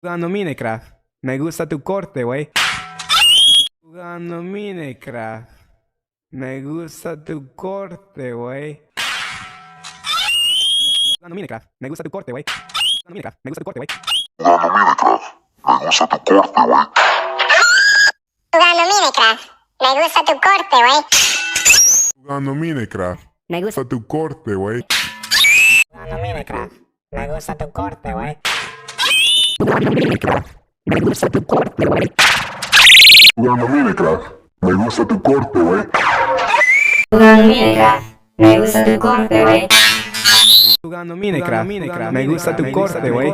Jugando Minecraft. Me gusta tu corte, wey. Jugando Minecraft. Me gusta tu corte, wey. Jugando Minecraft. Me gusta tu corte, wey. Jugando Minecraft. Me gusta tu corte, wey. Jugando Minecraft. Me gusta tu corte, wey. Jugando Minecraft. Me gusta tu corte, wey. Jugando Minecraft. Me gusta tu corte, wey. Jugando Minecraft. Me gusta tu corte, wey. Me gusta tu corte, wey. Jugando Minecraft. Me gusta tu corte, wey. Jugando Minecraft. Me gusta tu corte, wey. Jugando Minecraft. Me gusta tu corte, wey.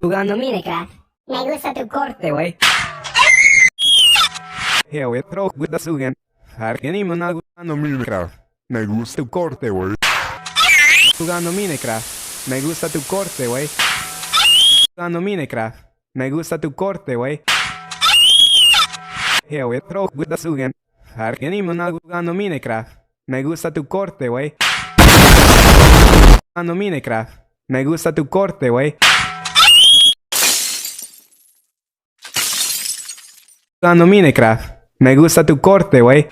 Jugando Minecraft. Me gusta tu corte, wey. Here we throw with the sugen. Argenimo na jugando Minecraft. Me gusta tu corte, wey. Jugando Minecraft. Me gusta tu corte, wey. Jugando Minecraft. Me gusta tu corte, wey. Here we throw with the sugen. Argenimo na jugando Minecraft. Me gusta tu corte, wey. Jugando Minecraft. Me gusta tu corte, wey. Jugando Minecraft. Me gusta tu corte, wey.